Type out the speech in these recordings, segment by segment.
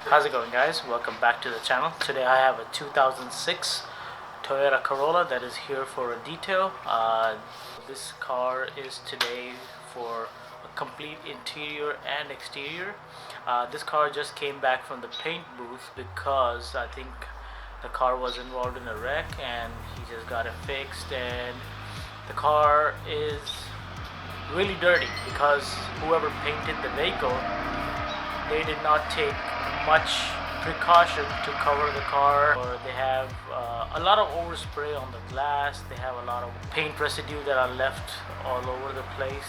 How's it going, guys? Welcome back to the channel. Today I have a 2006 Toyota Corolla that is here for a detail. This car is today for a complete interior and exterior. This car just came back from the paint booth because I think the car was involved in a wreck and he just got it fixed, and the car is really dirty because whoever painted the vehicle, they did not take much precaution to cover the car, or they have a lot of overspray on the glass. They have a lot of paint residue that are left all over the place.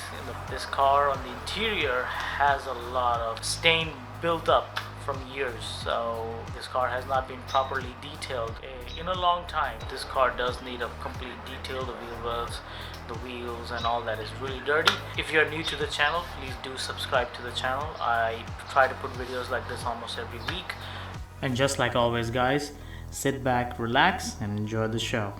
This car on the interior has a lot of stain built up from years, so this car has not been properly detailed in a long time. This car does need a complete detail. The wheel wells, the wheels and all that is really dirty. If you're new to the channel, please do subscribe to the channel. I try to put videos like this almost every week. And just like always, guys, sit back, relax and enjoy the show.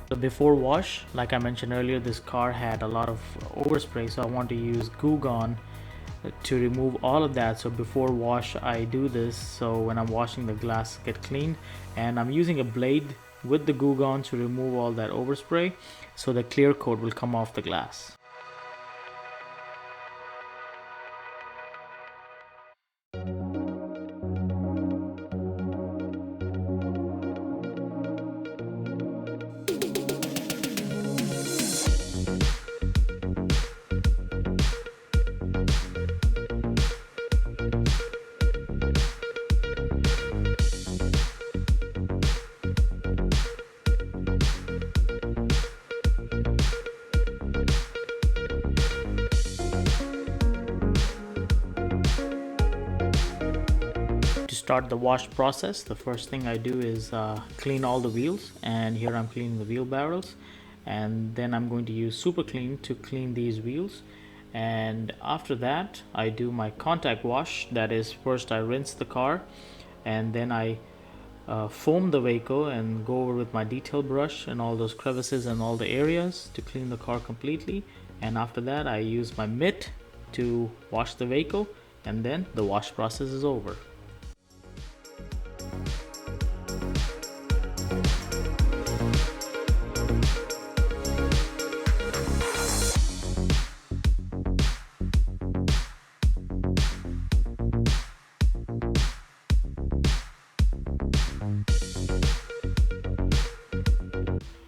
So before wash, like I mentioned earlier, this car had a lot of overspray, so I want to use Goo Gone to remove all of that. So before wash I do this, so when I'm washing the glass get cleaned, and I'm using a blade with the Goo Gone to remove all that overspray so the clear coat will come off the glass. To start the wash process, the first thing I do is clean all the wheels, and here I'm cleaning the wheel barrels, and then I'm going to use super clean to clean these wheels. And after that I do my contact wash. That is, first I rinse the car, and then I foam the vehicle and go over with my detail brush and all those crevices and all the areas to clean the car completely. And after that I use my mitt to wash the vehicle, and then the wash process is over.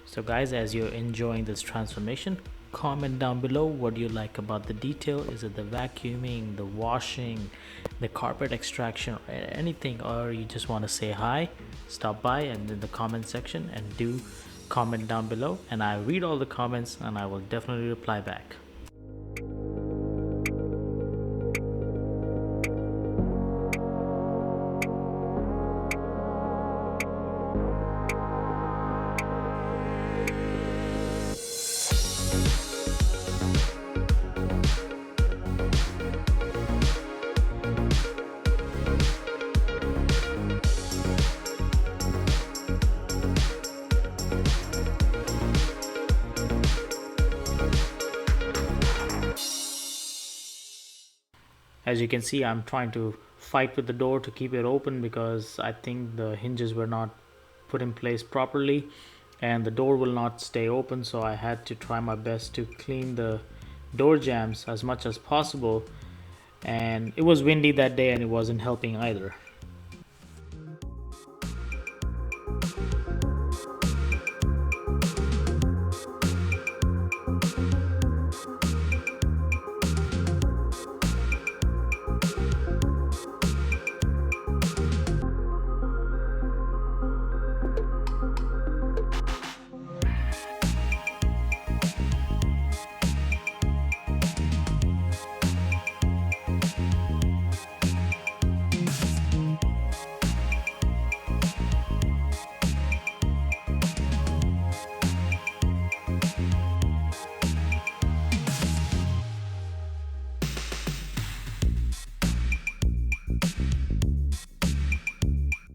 So guys, as you're enjoying this transformation, comment down below what you like about the detail. Is it the vacuuming, the washing, the carpet extraction, or anything, or you just want to say hi? Stop by and in the comment section and do comment down below, and I read all the comments and I will definitely reply back. As you can see, I'm trying to fight with the door to keep it open because I think the hinges were not put in place properly and the door will not stay open, so I had to try my best to clean the door jambs as much as possible, and it was windy that day and it wasn't helping either.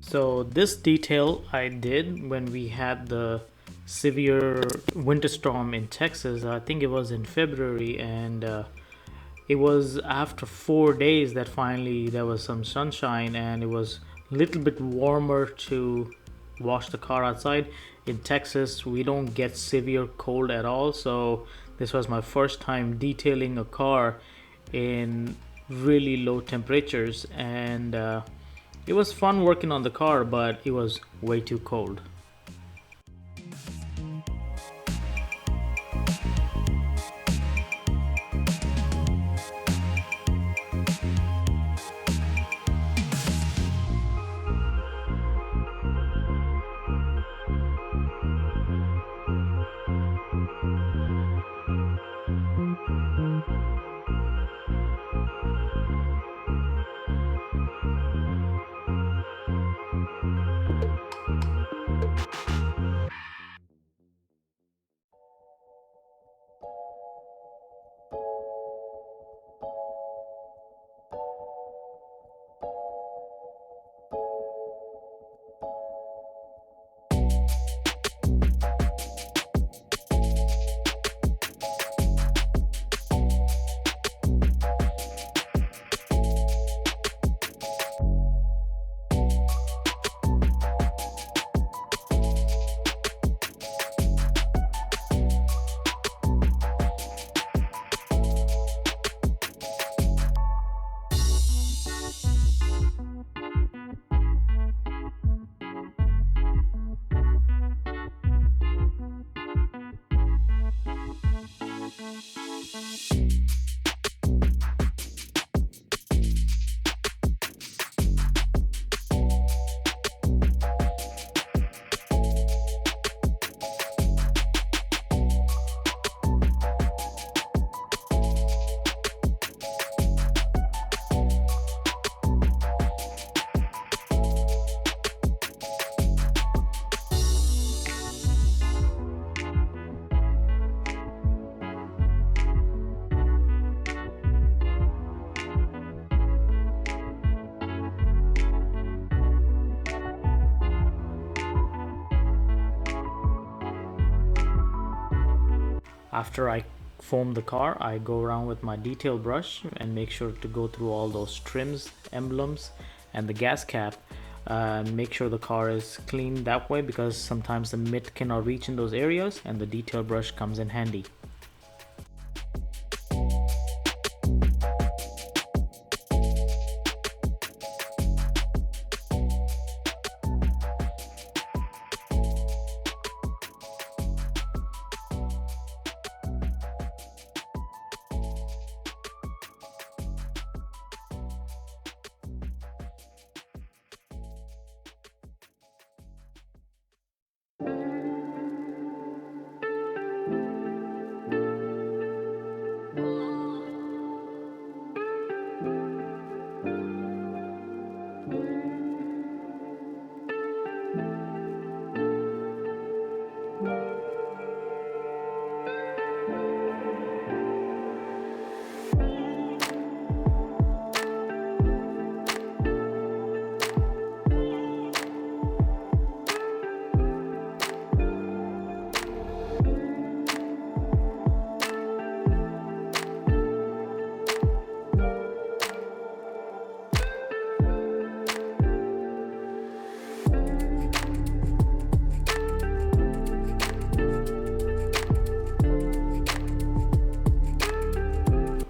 So this detail I did when we had the severe winter storm in Texas. I think it was in February, and it was after 4 days that finally there was some sunshine and it was a little bit warmer to wash the car outside. In Texas, we don't get severe cold at all, so this was my first time detailing a car in really low temperatures, and it was fun working on the car, but it was way too cold. After I foam the car, I go around with my detail brush and make sure to go through all those trims, emblems, and the gas cap. And make sure the car is clean that way, because sometimes the mitt cannot reach in those areas and the detail brush comes in handy.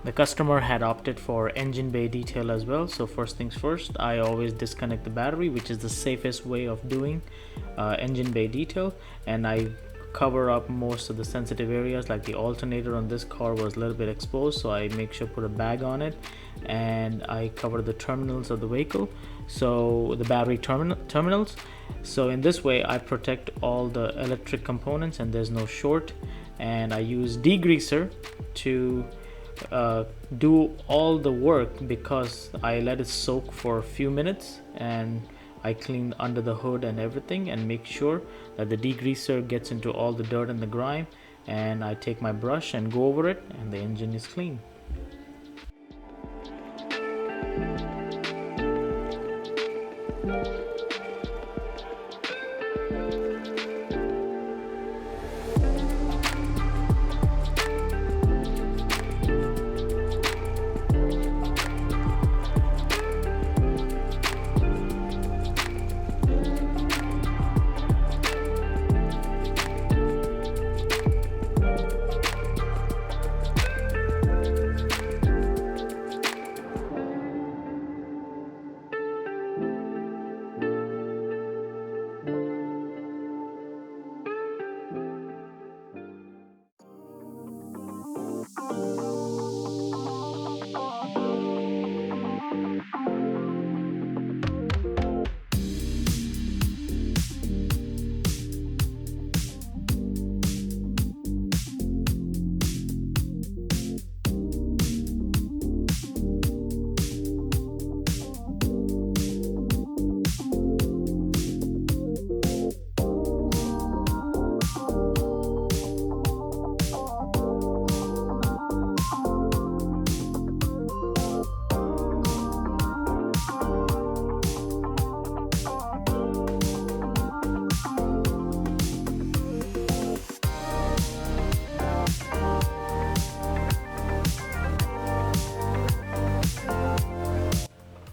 The customer had opted for engine bay detail as well, so first things first, I always disconnect the battery, which is the safest way of doing engine bay detail, and I cover up most of the sensitive areas. Like the alternator on this car was a little bit exposed, so I make sure put a bag on it, and I cover the terminals of the vehicle, so the battery terminals. So in this way I protect all the electric components and there's no short. And I use degreaser to do all the work, because I let it soak for a few minutes, and I clean under the hood and everything and make sure that the degreaser gets into all the dirt and the grime, and I take my brush and go over it and the engine is clean.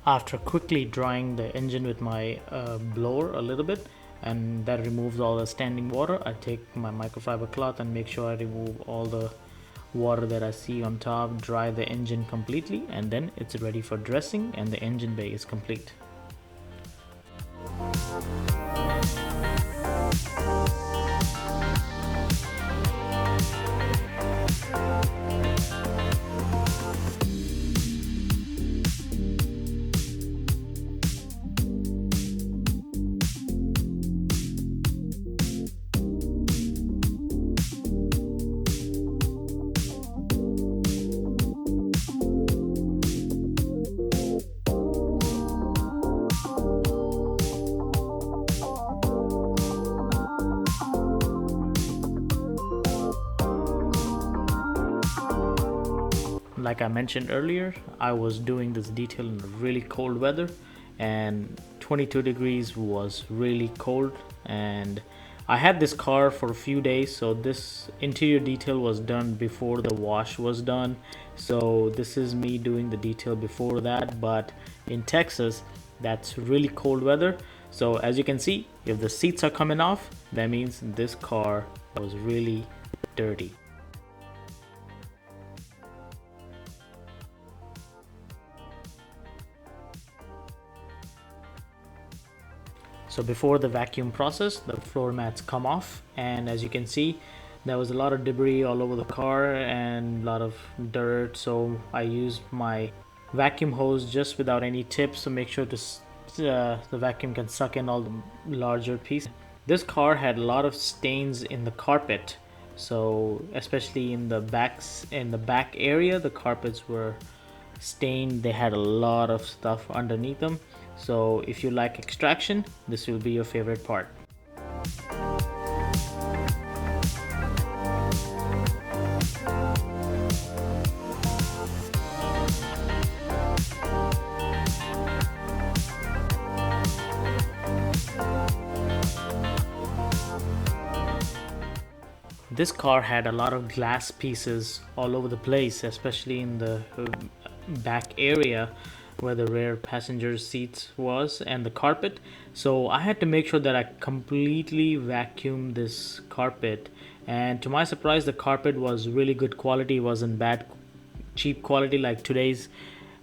After quickly drying the engine with my blower a little bit, and that removes all the standing water, I take my microfiber cloth and make sure I remove all the water that I see on top, dry the engine completely, and then it's ready for dressing and the engine bay is complete. Like I mentioned earlier, I was doing this detail in really cold weather, and 22 degrees was really cold, and I had this car for a few days, so this interior detail was done before the wash was done. So this is me doing the detail before that, but in Texas that's really cold weather. So as you can see, if the seats are coming off, that means this car was really dirty. So before the vacuum process, the floor mats come off, and as you can see, there was a lot of debris all over the car and a lot of dirt. So I used my vacuum hose just without any tips to make sure the vacuum can suck in all the larger pieces. This car had a lot of stains in the carpet, so especially in the back area, the carpets were stained. They had a lot of stuff underneath them. So if you like extraction, this will be your favorite part. This car had a lot of glass pieces all over the place, especially in the back area where the rear passenger seats was and the carpet. So I had to make sure that I completely vacuumed this carpet, and to my surprise the carpet was really good quality. It wasn't bad cheap quality like today's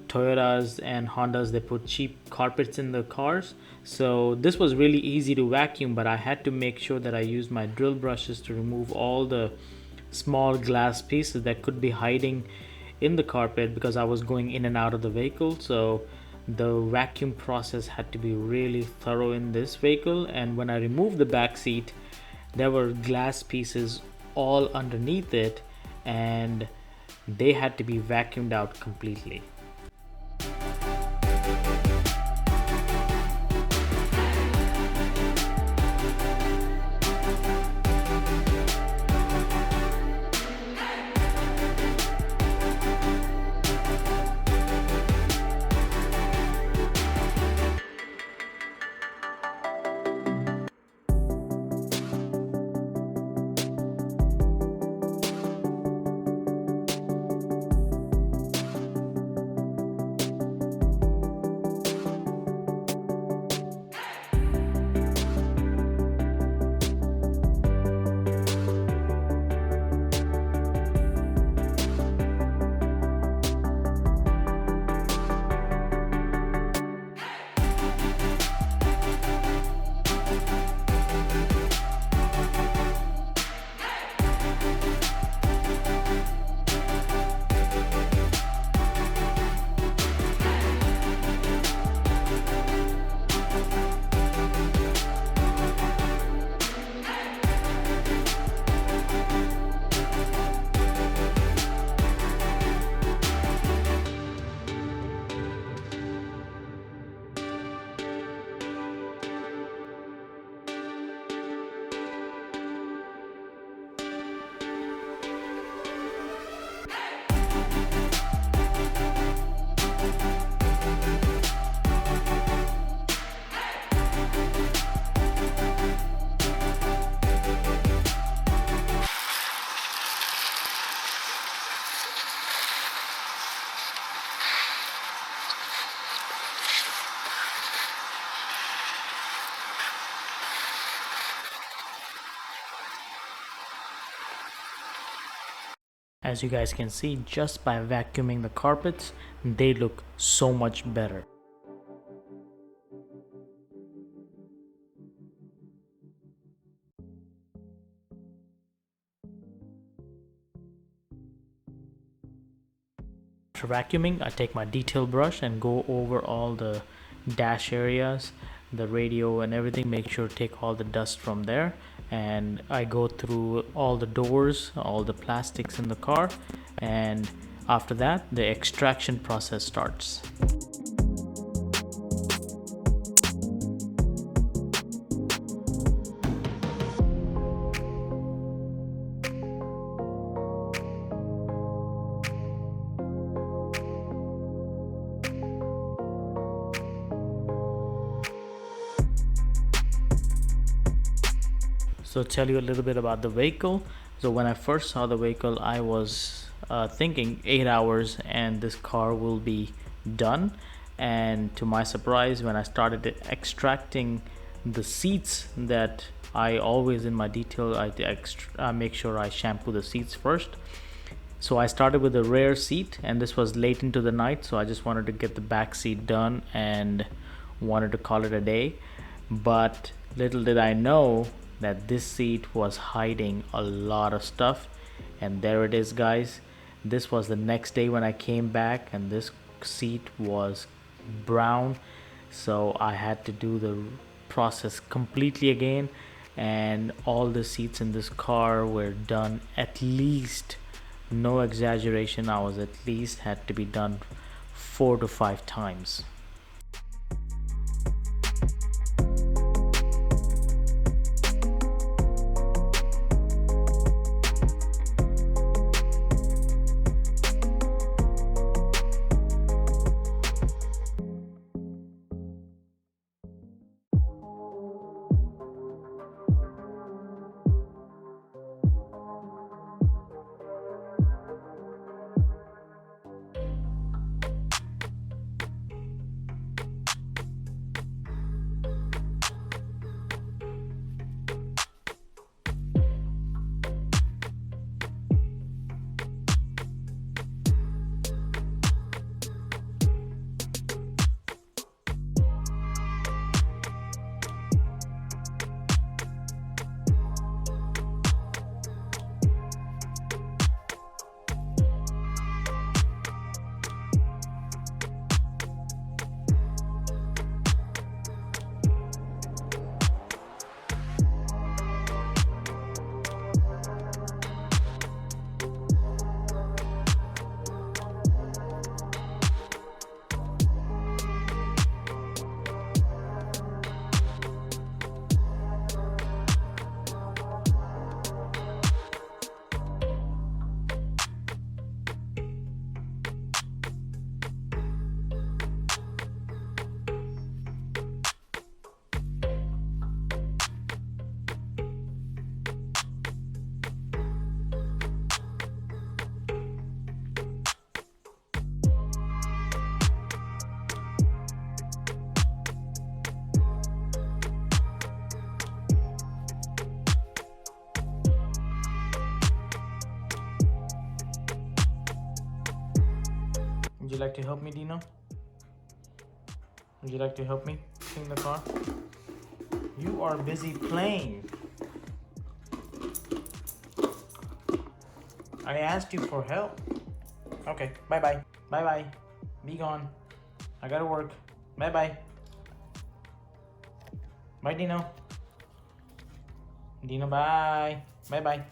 Toyotas and Hondas. They put cheap carpets in the cars, so this was really easy to vacuum, but I had to make sure that I used my drill brushes to remove all the small glass pieces that could be hiding in the carpet because I was going in and out of the vehicle. So the vacuum process had to be really thorough in this vehicle, and when I removed the back seat, there were glass pieces all underneath it, and they had to be vacuumed out completely. As you guys can see, just by vacuuming the carpets, they look so much better. After vacuuming, I take my detail brush and go over all the dash areas, the radio and everything, make sure to take all the dust from there, and I go through all the doors, all the plastics in the car, and after that the extraction process starts. So tell you a little bit about the vehicle. So when I first saw the vehicle, I was thinking 8 hours and this car will be done. And to my surprise, when I started extracting the seats, that I always in my detail, I make sure I shampoo the seats first. So I started with the rear seat, and this was late into the night, so I just wanted to get the back seat done and wanted to call it a day. But little did I know that this seat was hiding a lot of stuff, and there it is, guys. This was the next day when I came back, and this seat was brown, so I had to do the process completely again, and all the seats in this car were done at least, no exaggeration, I was at least had to be done 4 to 5 times. Would you like to help me, Dino? Would you like to help me clean the car? You are busy playing. I asked you for help. Okay, bye-bye. Bye-bye. Be gone. I gotta work. Bye-bye. Bye, Dino. Dino, bye. Bye-bye.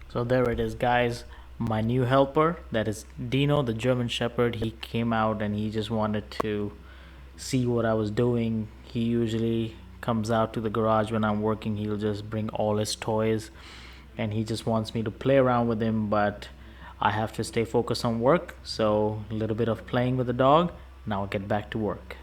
So there it is, guys. My new helper, that is Dino, the German Shepherd. He came out and he just wanted to see what I was doing. He usually comes out to the garage when I'm working. He'll just bring all his toys and he just wants me to play around with him, but I have to stay focused on work. So a little bit of playing with the dog. Now I'll get back to work.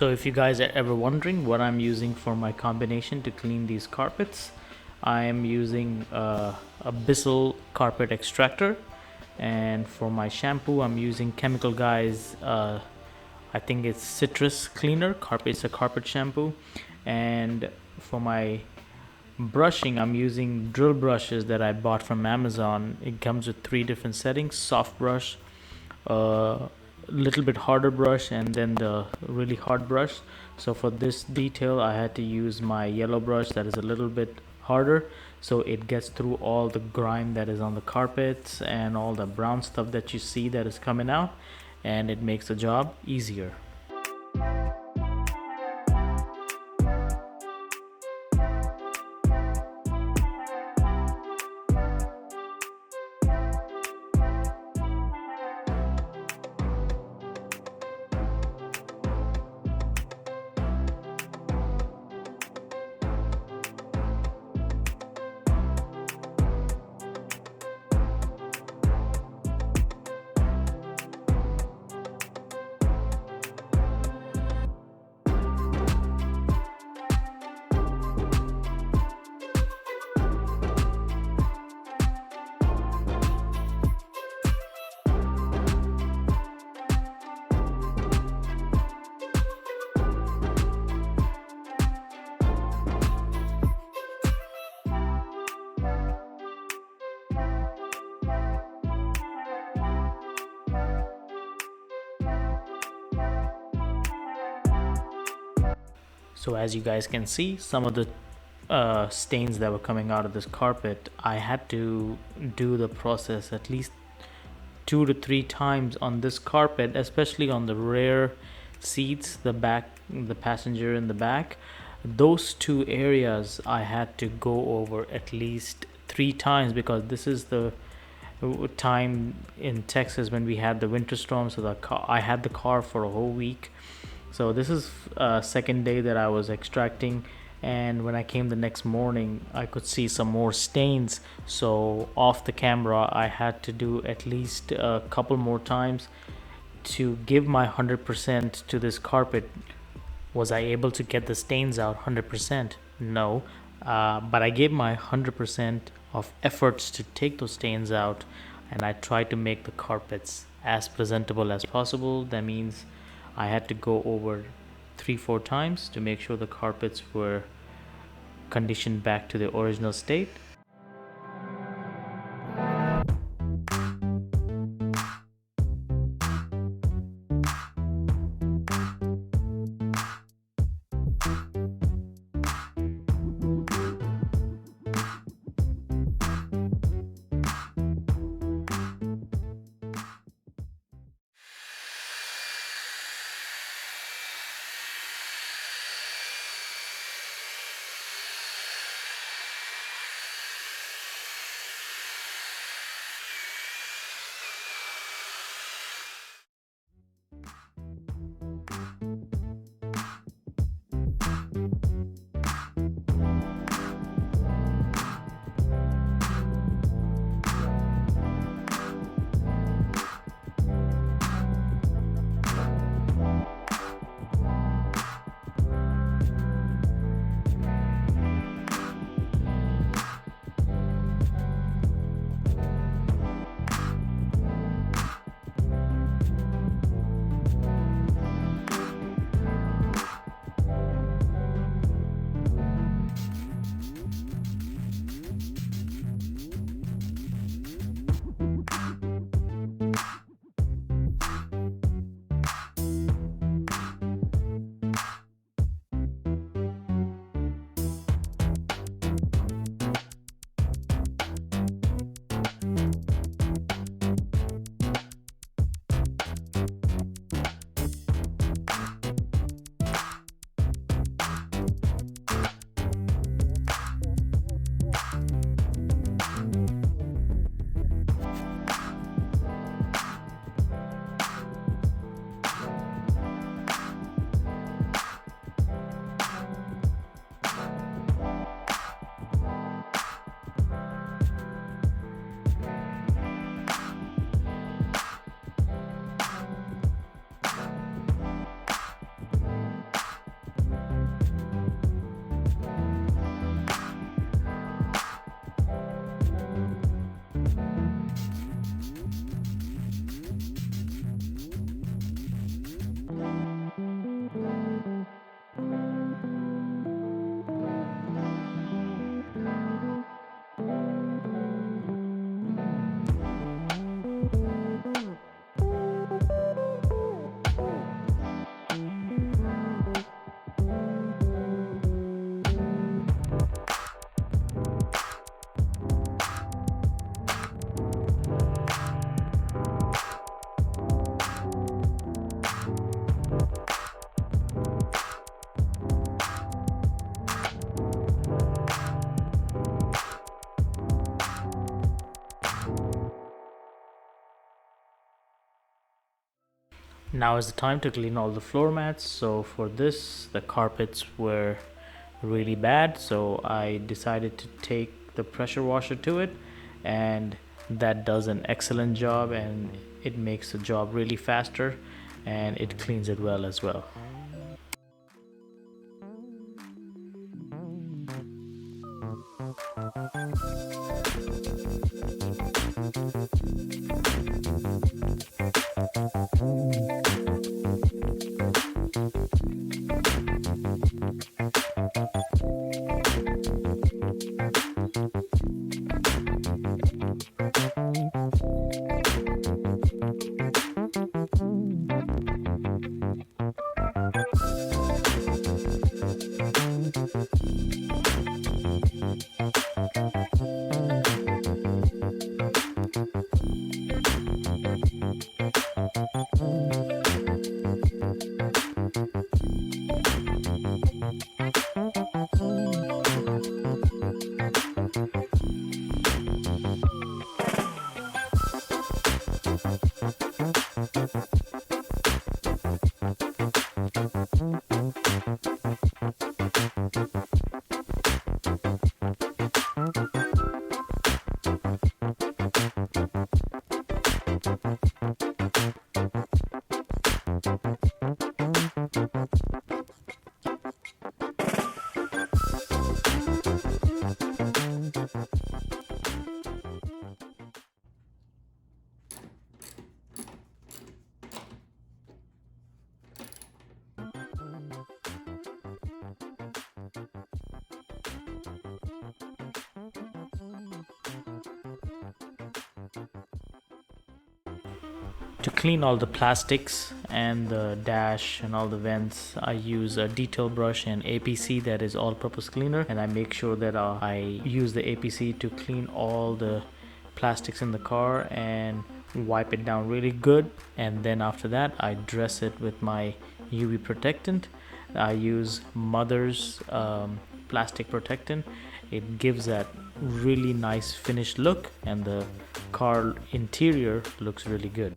So if you guys are ever wondering what I'm using for my combination to clean these carpets, I am using a Bissell carpet extractor, and for my shampoo I'm using Chemical Guys, I think it's citrus cleaner carpet. It's a carpet shampoo. And for my brushing I'm using drill brushes that I bought from Amazon. It comes with 3 different settings: soft brush, a little bit harder brush, and then the really hard brush. So for this detail I had to use my yellow brush that is a little bit harder, so it gets through all the grime that is on the carpets and all the brown stuff that you see that is coming out, and it makes the job easier. So as you guys can see, some of the stains that were coming out of this carpet, I had to do the process at least 2 to 3 times on this carpet, especially on the rear seats, the back, the passenger in the back. Those 2 areas I had to go over at least 3 times, because this is the time in Texas when we had the winter storm. So I had the car for a whole week. So this is second day that I was extracting, and when I came the next morning I could see some more stains. So off the camera I had to do at least a couple more times to give my 100% to this carpet. Was I able to get the stains out 100%? No, but I gave my 100% of efforts to take those stains out, and I tried to make the carpets as presentable as possible. That means I had to go over 3-4 times to make sure the carpets were conditioned back to the original state. Now is the time to clean all the floor mats. So for this, the carpets were really bad, so I decided to take the pressure washer to it, and that does an excellent job, and it makes the job really faster, and it cleans it well as well. To clean all the plastics and the dash and all the vents, I use a detail brush and APC, that is all purpose cleaner, and I make sure that I use the APC to clean all the plastics in the car and wipe it down really good. And then after that, I dress it with my UV protectant. I use Mother's plastic protectant. It gives that really nice finished look, and the car interior looks really good.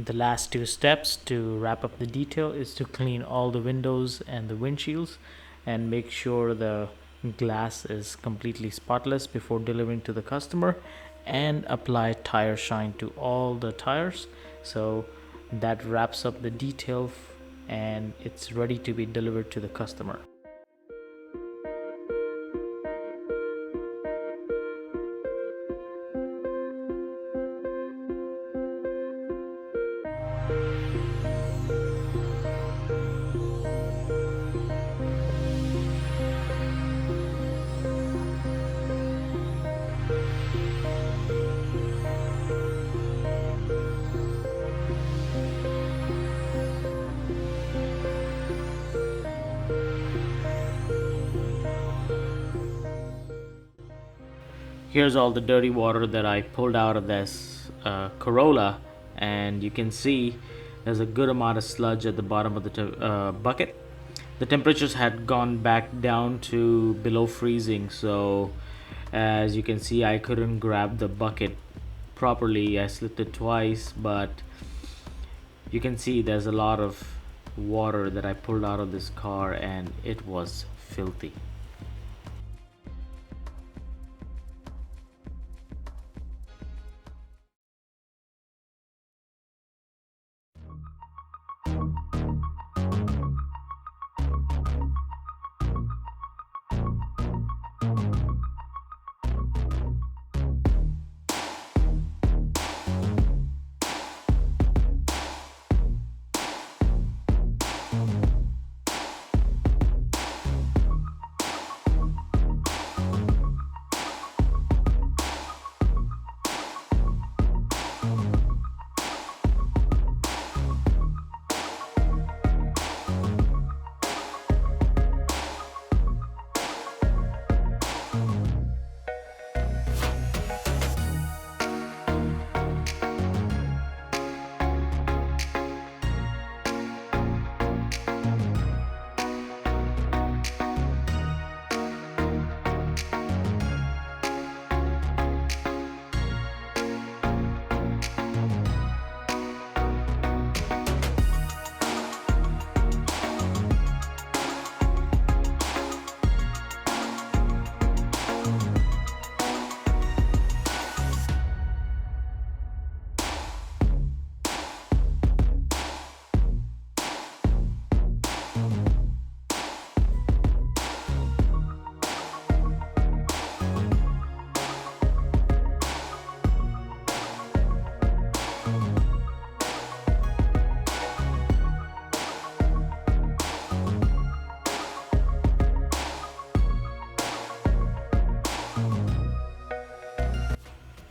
The last two steps to wrap up the detail is to clean all the windows and the windshields and make sure the glass is completely spotless before delivering to the customer, and apply tire shine to all the tires. So that wraps up the detail and it's ready to be delivered to the customer. Here's all the dirty water that I pulled out of this Corolla, and you can see there's a good amount of sludge at the bottom of the bucket. The temperatures had gone back down to below freezing, so as you can see, I couldn't grab the bucket properly. I slipped it twice, but you can see there's a lot of water that I pulled out of this car, and it was filthy.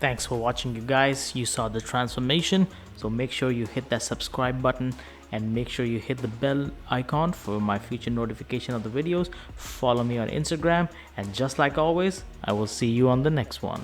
Thanks for watching, you guys. You saw the transformation, so make sure you hit that subscribe button and make sure you hit the bell icon for my future notification of the videos. Follow me on Instagram, and just like always, I will see you on the next one.